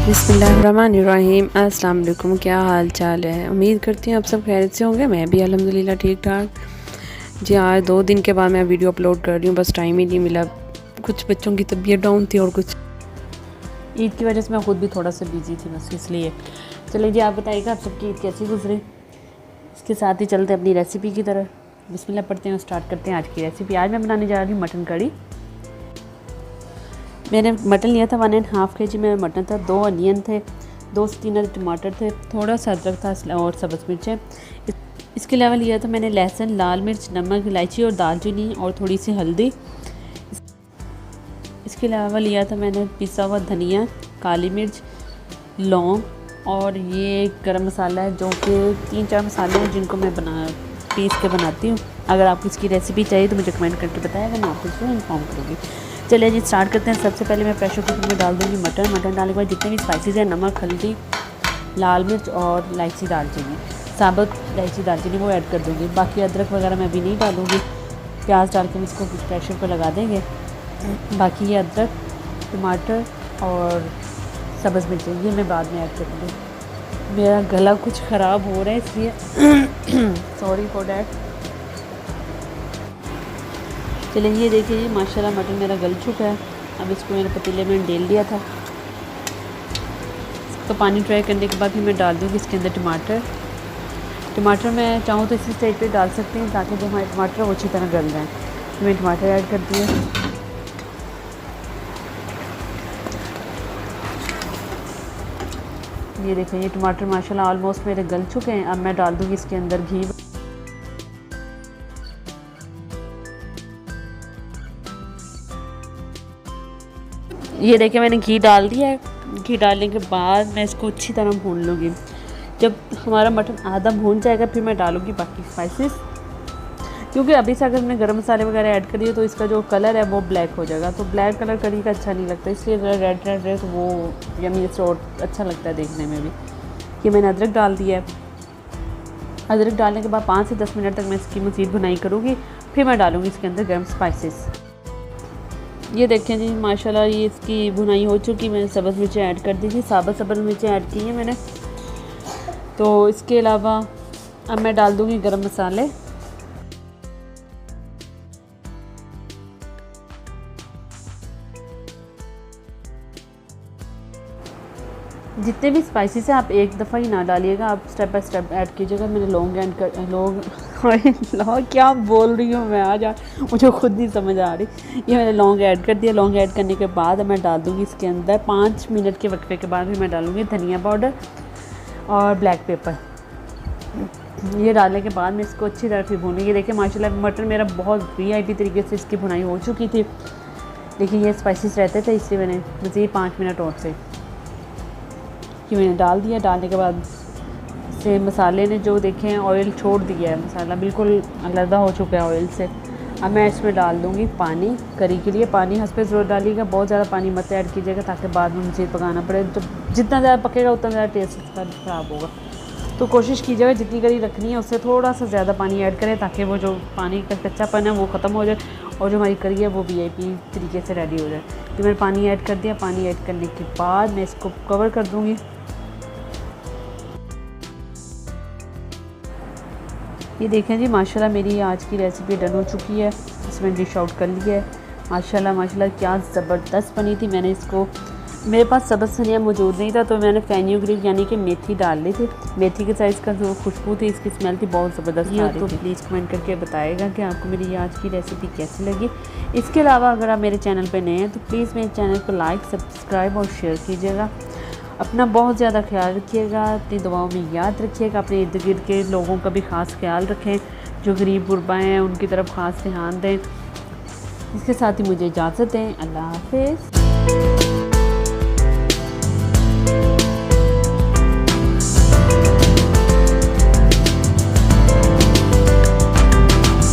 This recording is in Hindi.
बिस्मिल्लाहिर्रहमानिर्रहीम। अस्सलाम वालेकुम। क्या हाल चाल है? उम्मीद करती हूँ आप सब खैरियत से होंगे। मैं भी अल्हम्दुलिल्लाह ठीक ठाक। जी आज 2 दिन के बाद मैं वीडियो अपलोड कर रही हूँ, बस टाइम ही नहीं मिला। कुछ बच्चों की तबीयत डाउन थी और कुछ ईद की वजह से मैं ख़ुद भी थोड़ा सा बिज़ी थी, बस इसलिए। चलिए जी, आप बताइएगा आप सबकी ईद कैसी गुजरी। इसके साथ ही चलते अपनी रेसिपी की तरफ। बिस्मिल्लाह पढ़ते हैं और स्टार्ट करते हैं आज की रेसिपी। आज मैं बनाने जा रही हूँ मटन कड़ी। मैंने मटन लिया था 1.5 kg में मटन था, 2 अनियन थे, 2 से 3 टमाटर थे, थोड़ा सा अदरक था और सब्ज़ मिर्चें। इसके अलावा लिया था मैंने लहसुन, लाल मिर्च, नमक, इलायची और दालचीनी और थोड़ी सी हल्दी। इसके अलावा लिया था मैंने पिसा हुआ धनिया, काली मिर्च, लौंग और ये गरम मसाला है, जो कि 3-4 मसाले हैं जिनको मैं पीस के बनाती हूँ। अगर आपको इसकी रेसिपी चाहिए तो मुझे कमेंट करके बताइएगा, मैं आपको इसको इन्फॉर्म करूँगी। चलिए जी स्टार्ट करते हैं। सबसे पहले मैं प्रेशर कुकर में डाल दूँगी मटन। मटन डालने के बाद जितने भी स्पाइसेस हैं, नमक, हल्दी, लाल मिर्च और इलायची, दालचीनी, साबुत इलायची, दालचीनी वो ऐड कर दूँगी। बाकी अदरक वगैरह मैं भी नहीं डालूँगी। प्याज डाल के इसको प्रेशर पर लगा देंगे। बाकी ये अदरक, टमाटर और सब्ज़ मिर्चें ये मैं बाद में ऐड करूँगी। मेरा गला कुछ ख़राब हो रहा है इसलिए सॉरी फॉर डैट। चलिए ये देखिए माशाल्लाह मटन मेरा गल चुका है। अब इसको मैंने पतीले में डेल लिया था। तो पानी ड्राई करने के बाद फिर मैं डाल दूँगी इसके अंदर टमाटर मैं चाहूँ तो इसी स्टेज पे डाल सकती हूँ ताकि जो हमारे टमाटर वो अच्छी तरह गल जाएँ। तो मैं टमाटर ऐड कर दिए। ये देखें ये टमाटर माशाल्लाह ऑलमोस्ट मेरे गल चुके हैं। अब मैं डाल दूँगी इसके अंदर घी। ये देखिए मैंने घी डाल दिया है। घी डालने के बाद मैं इसको अच्छी तरह भून लूँगी। जब हमारा मटन आधा भून जाएगा फिर मैं डालूँगी बाकी स्पाइसेस, क्योंकि अभी से अगर मैं गरम मसाले वगैरह ऐड करिए तो इसका जो कलर है वो ब्लैक हो जाएगा। तो ब्लैक कलर करी का अच्छा नहीं लगता, इसलिए ज़रा रेड रेड तो वो यम्मी से और अच्छा लगता है देखने में भी। ये मैंने अदरक डाल दिया है। अदरक डालने के बाद 5 से 10 मिनट तक मैं इसकी मज़ीद भुनाई करूँगी। फिर मैं डालूँगी इसके अंदर गर्म स्पाइसेस। ये देखें जी माशाल्लाह ये इसकी भुनाई हो चुकी। मैंने सब्ज़ मिर्चें ऐड कर दी थी, साबुत सब्ज़ मिर्चें ऐड की हैं मैंने। तो इसके अलावा अब मैं डाल दूँगी गरम मसाले। जितने भी स्पाइसेस हैं आप एक दफ़ा ही ना डालिएगा, आप स्टेप बाय स्टेप ऐड कीजिएगा। मैंने लौंग क्या बोल रही हूँ मैं आज मुझे खुद नहीं समझ आ रही। ये मैंने लौंग ऐड कर दिया। लौंग ऐड करने के बाद मैं डाल दूँगी इसके अंदर 5 मिनट के वक्फे के बाद भी मैं डालूँगी धनिया पाउडर और ब्लैक पेपर। ये डालने के बाद मैं इसको अच्छी तरह से भूनूँगी। देखिए माशाल्लाह मटन मेरा बहुत VIP तरीके से इसकी भुनाई हो चुकी थी, लेकिन ये स्पाइसेस रहते थे इसलिए मैंने मज़ीद 5 मिनट और से कि मैंने डाल दिया। डालने के बाद से मसाले ने जो देखें ऑयल छोड़ दिया है, मसाला बिल्कुल अलग हो चुका है ऑयल से। अब मैं इसमें डाल दूँगी पानी करी के लिए। पानी हंस पे ज़रूर डालिएगा, बहुत ज़्यादा पानी मत ऐड कीजिएगा ताकि बाद में मुझे पकाना पड़े। तो जितना ज़्यादा पकेगा उतना ज़्यादा टेस्ट इसका ख़राब होगा। तो कोशिश कीजिएगा जितनी करी रखनी है उससे थोड़ा सा ज़्यादा पानी ऐड करें ताकि वो जो पानी का कच्चापन है वो ख़त्म हो जाए और जो हमारी करी है वो VIP तरीके से रेडी हो जाए। तो मैंने पानी ऐड कर दिया। पानी ऐड करने के बाद मैं इसको कवर कर दूँगी। ये देखें जी माशाल्लाह मेरी आज की रेसिपी डन हो चुकी है। इसमें डिश आउट कर लिया है। माशाल्लाह क्या ज़बरदस्त बनी थी। मैंने इसको मेरे पास सब्ज़ धनिया मौजूद नहीं था तो मैंने फेनुग्रीक यानी कि मेथी डाल ली थी। मेथी के साइज़ का जो खुशबू थी, इसकी स्मेल थी बहुत ज़बरदस्त आ रही थी। प्लीज़ कमेंट करके बताइएगा कि आपको मेरी आज की रेसिपी कैसी लगी। इसके अलावा अगर आप मेरे चैनल पर नए हैं तो प्लीज़ मेरे चैनल को लाइक, सब्सक्राइब और शेयर कीजिएगा। अपना बहुत ज़्यादा ख्याल रखिएगा, अपनी दुआओं में याद रखिएगा। अपने इर्द गिर्द के लोगों का भी ख़ास ख्याल रखें, जो गरीब गुरबाएँ हैं उनकी तरफ ख़ास ध्यान दें। इसके साथ ही मुझे इजाज़त दें। अल्लाह हाफ़िज़।